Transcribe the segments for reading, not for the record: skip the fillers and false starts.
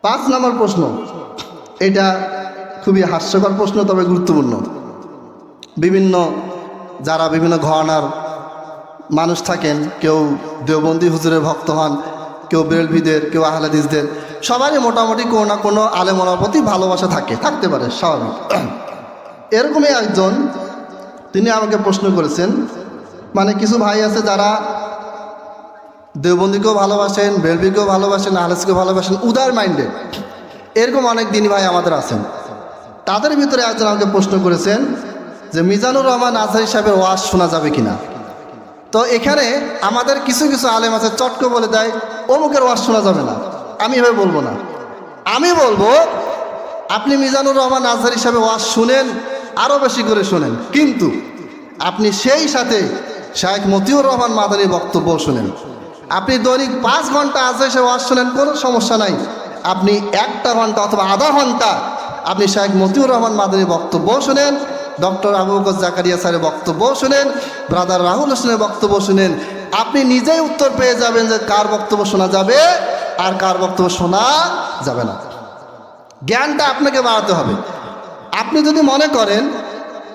5 নম্বর প্রশ্ন, এটা খুবই হাস্যকর প্রশ্ন, তবে গুরুত্বপূর্ণ। যারা বিভিন্ন ঘরানার মানুষ থাকেন, কেউ দেওবন্দি হুজুরের ভক্ত হন, কেউ বেরেলভিদের, কেউ আহলে হাদিসদের, সবারই মোটামুটি কোনো না কোনো আলেম ওলামার প্রতি ভালোবাসা থাকতে পারে, স্বাভাবিক। এরকমই একজন তিনি আমাকে প্রশ্ন করেছেন, মানে কিছু ভাই আছে যারা দেওবন্দিকেও ভালোবাসেন, বেরেলভিকেও ভালোবাসেন, আহলে হাদিসকেও ভালোবাসেন, উদার মাইন্ডেড, এরকম অনেক দিনই ভাই আমাদের আছেন। তাদের ভিতরে একজন আমাকে প্রশ্ন করেছেন যে মিজানুর রহমান আজহারী সাহেবের ওয়াজ শোনা যাবে কিনা। তো এখানে আমাদের কিছু কিছু আলেম আছে, চটকে বলে দেয় অমুকের ওয়াজ শোনা যাবে না। আমি এভাবে বলবো না, আমি বলবো আপনি মিজানুর রহমান আজহারী সাহেবের ওয়াজ শুনেন, আরও বেশি করে শোনেন, কিন্তু আপনি সেই সাথে শায়েখ মতিউর রহমান মাদানীর বক্তব্য শুনেন। আপনি দৈনিক 5 ঘন্টা আজহারী সাহেব ওয়াজ শোনেন, কোনো সমস্যা নাই। আপনি 1 ঘন্টা অথবা আধা ঘন্টা আপনি শায়েখ মতিউর রহমান মাদানীর বক্তব্য শুনেন, ডক্টর আবু বকর জাকারিয়া স্যারের বক্তব্য শুনেন, ব্রাদার রাহুল হোসেনের বক্তব্য শুনেন। আপনি নিজেই উত্তর পেয়ে যাবেন যে কার বক্তব্য শোনা যাবে আর কার বক্তব্য শোনা যাবে না। জ্ঞানটা আপনাকে বাড়াতে হবে। আপনি যদি মনে করেন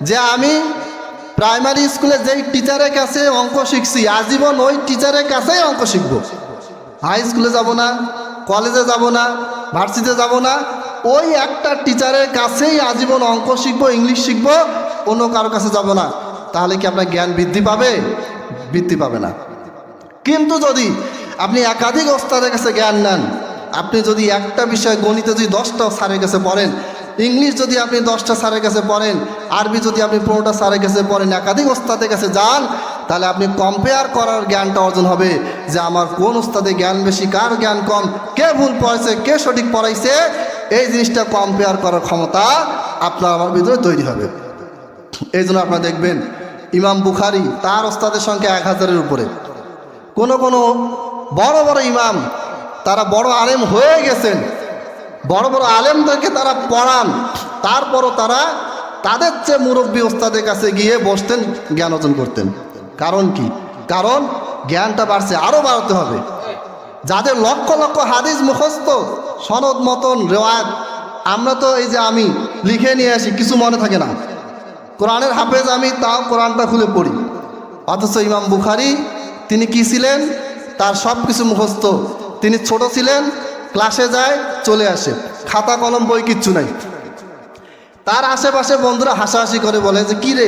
যে আমি প্রাইমারি স্কুলে যেই টিচারের কাছে অঙ্ক শিখছি আজীবন ওই টিচারের কাছেই অঙ্ক শিখব, হাই স্কুলে যাব না, কলেজে যাব না, ভার্সিটিতে যাব না, ওই একটা টিচারের কাছেই আজীবন অঙ্ক শিখবো, ইংলিশ শিখবো, অন্য কারো কাছে যাব না, তাহলে কি আপনার জ্ঞান বৃদ্ধি পাবে? বৃদ্ধি পাবে না। কিন্তু যদি আপনি একাধিক ওস্তাদের কাছে জ্ঞান নেন, আপনি যদি একটা বিষয় গণিতে যদি 10টা স্যারের কাছে পড়েন, ইংলিশ যদি আপনি 10টা স্যারের কাছে পড়েন, আরবি যদি আপনি 15টা স্যারের কাছে পড়েন, একাধিক ওস্তাদের কাছে যান, তাহলে আপনি কম্পেয়ার করার জ্ঞানটা অর্জন হবে যে আমার কোন ওস্তাদের জ্ঞান বেশি, কার জ্ঞান কম, কে ভুল পড়াইছে, কে সঠিক পড়াইছে, এই জিনিসটা কম্পেয়ার করার ক্ষমতা আপনার আমার ভিতরে তৈরি হবে। এই জন্য আপনারা দেখবেন ইমাম বুখারী তার ওস্তাদের সংখ্যা 1000-এর উপরে। কোনো কোনো বড় বড় ইমাম তারা বড় আলেম হয়ে গেছেন, বড় বড় আলেমদেরকে তারা পড়ান, তারপরও তারা তাদের চেয়ে মুরব্বী ওস্তাদের কাছে গিয়ে বসতেন, জ্ঞান অর্জন করতেন। কারণ কি? কারণ জ্ঞানটা বাড়ছে, আরও বাড়তে হবে। যাদের লক্ষ লক্ষ হাদিস মুখস্থ, সনদ মতন রেওয়ায়াত, আমরা তো এই যে আমি লিখে নিয়ে আসি, কিছু মনে থাকে না, কোরআনের হাফেজ আমি, তাও কোরআনটা খুলে পড়ি। অথচ ইমাম বুখারী তিনি কি ছিলেন? তার সব কিছু মুখস্থ। তিনি ছোট ছিলেন, ক্লাসে যায় চলে আসে, খাতা কলম বই কিচ্ছু নাই। তার আশেপাশে বন্ধুরা হাসাহাসি করে, বলে যে কী রে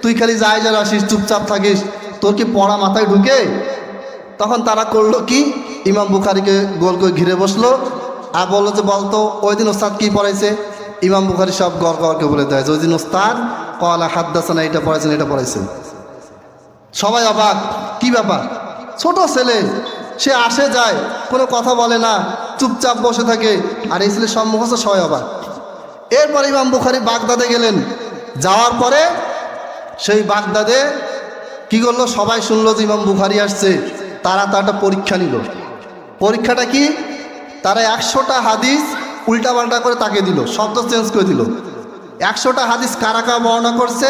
তুই খালি যাই যা আসিস, চুপচাপ থাকিস, তোর কি পড়া মাথায় ঢুকে? তখন তারা করলো কি, ইমাম বুখারীকে গোল করে ঘিরে বসলো আর বললো যে বলতো ওই দিন ওস্তাদ কী পড়াইছে? ইমাম বুখারী সব গড় গড়কে বলে দেয় যে ওই দিন ওস্তাদ কলা হাদ্দাসানা এটা পড়াইছেন, এটা পড়াইছেন। সবাই অবাক, কি ব্যাপার? ছোট ছেলে, সে আসে যায়, কোনো কথা বলে না, চুপচাপ বসে থাকে, আর এই ছেলে সব মুখস্থ, সবাই অবাক। এরপরে ইমাম বুখারী বাগদাদে গেলেন, যাওয়ার পরে সেই বাগদাদে কি করলো, সবাই শুনলো যে ইমাম বুখারী আসছে, তারা তার একটা পরীক্ষা নিল। পরীক্ষাটা কি? তারা 100টা হাদিস উল্টাপাল্টা করে তাকে দিল, শব্দ চেঞ্জ করে দিল। 100টা হাদিস কারা কারা বর্ণনা করছে,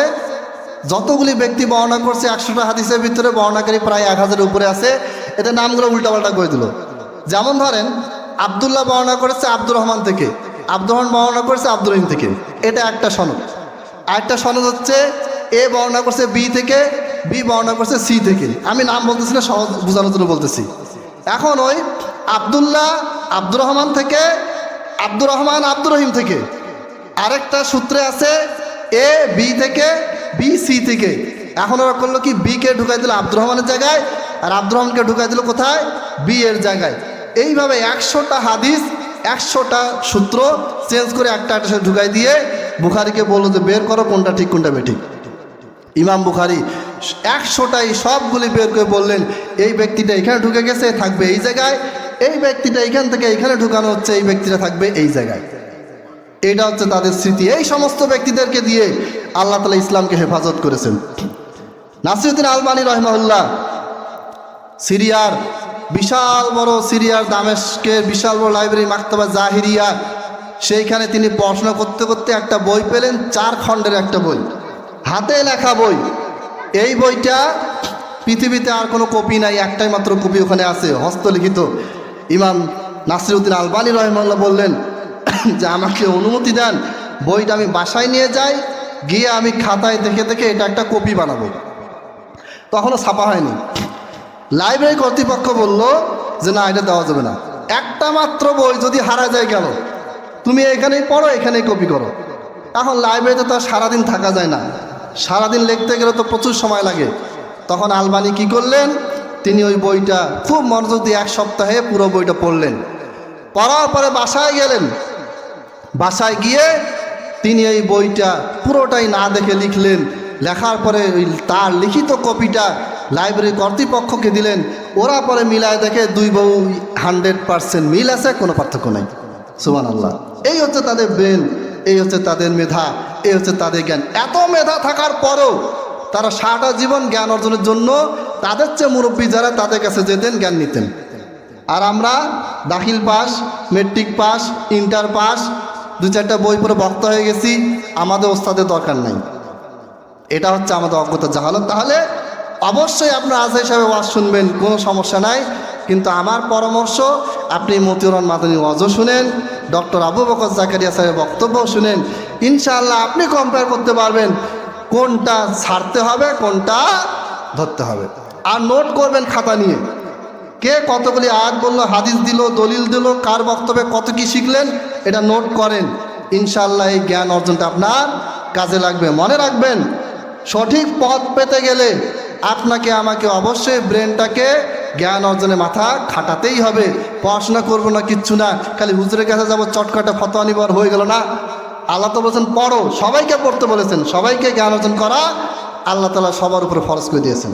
যতগুলি ব্যক্তি বর্ণনা করছে 100টা হাদিসের ভিতরে বর্ণনাকারী প্রায় 1000-এর উপরে আছে, এদের নামগুলো উল্টাপাল্টা করে দিল। যেমন ধরেন আবদুল্লাহ বর্ণনা করেছে আব্দুর রহমান থেকে, আব্দুর রহমান বর্ণনা করেছে আব্দুর রহিম থেকে, এটা একটা সনদ। আরেকটা সনদ হচ্ছে এ বর্ণনা করছে বি থেকে, বি বর্ণনা করছে সি থেকে। আমি নাম বলতেছি না, সহজ বোঝানোর জন্য বলতেছি। এখন ওই আবদুল্লাহ আব্দুর রহমান থেকে, আব্দুর রহমান আব্দুর রহিম থেকে, আরেকটা সূত্রে আছে এ বি থেকে, বি সি থেকে। এখন ওরা করলো কি, বি কে ঢুকাই দিল আব্দুর রহমানের জায়গায়, আর আব্দুর রহমানকে ঢুকাই দিল কোথায়? বি এর জায়গায়। এইভাবে 100টা হাদিস 100টা সূত্র চেঞ্জ করে একটা সাথে ঢুকাই দিয়ে বুখারীকে বললো যে বের করো কোনটা ঠিক কোনটা বেঠিক। ইমাম বুখারী 100টাই সবগুলি বের করে বললেন, এই ব্যক্তিটা এখানে ঢুকে গেছে, থাকবে এই জায়গায়, এই ব্যক্তিটা এখান থেকে এখানে ঢুকানো হচ্ছে, এই ব্যক্তিটা থাকবে এই জায়গায়। এটা হচ্ছে তাদের স্মৃতি। এই সমস্ত ব্যক্তিদেরকে দিয়ে আল্লাহ তাআলা ইসলামকে হেফাজত করেছেন। নাসিরউদ্দিন আলবানী রাহিমাহুল্লাহ সিরিয়ার বিশাল বড়, সিরিয়ার দামেস্কের বিশাল বড় লাইব্রেরি মাকতাবা জাহিরিয়া, সেইখানে তিনি পড়াশোনা করতে করতে একটা বই পেলেন, 4 খণ্ডের একটা বই, হাতে লেখা বই। এই বইটা পৃথিবীতে আর কোনো কপি নাই, একটাই মাত্র কপি ওখানে আছে, হস্তলিখিত। ইমাম নাসিরউদ্দিন আলবানী রহিমাহুল্লাহ বললেন যে আমাকে অনুমতি দেন, বইটা আমি বাসায় নিয়ে যাই, গিয়ে আমি খাতায় দেখে দেখে এটা একটা কপি বানাবো। তখনও ছাপা হয়নি। লাইব্রেরি কর্তৃপক্ষ বলল যে না, এটা দেওয়া যাবে না, একটা মাত্র বই যদি হারা যায় গেল, তুমি এখানেই পড়ো, এখানেই কপি করো। এখন লাইব্রেরিতে তো আর সারাদিন থাকা যায় না, সারাদিন লিখতে গেলে তো প্রচুর সময় লাগে। তখন আলবানী কি করলেন, তিনি ওই বইটা খুব মনোযোগ দিয়ে 1 সপ্তাহে পুরো বইটা পড়লেন। পড়ার পরে বাসায় গেলেন। বাসায় গিয়ে তিনি এই বইটা পুরোটাই না দেখে লিখলেন। লেখার পরে ওই তার লিখিত কপিটা লাইব্রেরি কর্তৃপক্ষকে দিলেন। ওরা পরে মিলায় দেখে দুই বই 100% মিল আছে, কোনো পার্থক্য নেই। সুবহানাল্লাহ। এই হচ্ছে তাদের ব্রেন, এই হচ্ছে তাদের মেধা, এই হচ্ছে তাদের জ্ঞান। এত মেধা থাকার পরেও তারা সারাটা জীবন জ্ঞান অর্জনের জন্য তাদের চেয়ে মুরব্বী যারা, তাদের কাছে যেতেন, জ্ঞান নিতেন। আর আমরা দাখিল pass, matric pass, inter pass, 2-4টা বই পড়ে বক্তা হয়ে গেছি, আমাদের ওস্তাদের দরকার নাই। এটা হচ্ছে আমাদের অজ্ঞতা, জাহালত। তাহলে অবশ্যই আপনার আজহার হিসাবে ওয়াজ শুনবেন, কোনো সমস্যা নাই, কিন্তু আমার পরামর্শ আপনি মতিউর রহমান মাদানী ওয়াজও শুনেন, ডক্টর আবু বকর জাকারিয়া সাহেবের বক্তব্য শুনেন। ইনশাআল্লাহ আপনি কম্পেয়ার করতে পারবেন কোনটা ছাড়তে হবে, কোনটা ধরতে হবে। আর নোট করবেন খাতা নিয়ে, কে কতগুলি আয়াত বলল, হাদিস দিল, দলিল দিল, কার বক্তব্যে কত কি শিখলেন, এটা নোট করেন। ইনশাআল্লাহ এই জ্ঞান অর্জনটা আপনার কাজে লাগবে। মনে রাখবেন, সঠিক পথ পেতে গেলে আপনাকে আমাকে অবশ্যই ব্রেনটাকে জ্ঞান অর্জনে মাথা খাটাতেই হবে। পড়াশোনা করবো না, কিচ্ছু না, খালি হুজুরের কাছে যাবো, চটকাটা ফতোয়া নিব, আর হয়ে গেল না। আল্লাহ তো বলেছেন পড়ো, সবাইকে পড়তে বলেছেন, সবাইকে জ্ঞান অর্জন করা আল্লাহ তাআলা সবার উপরে ফরজ করে দিয়েছেন।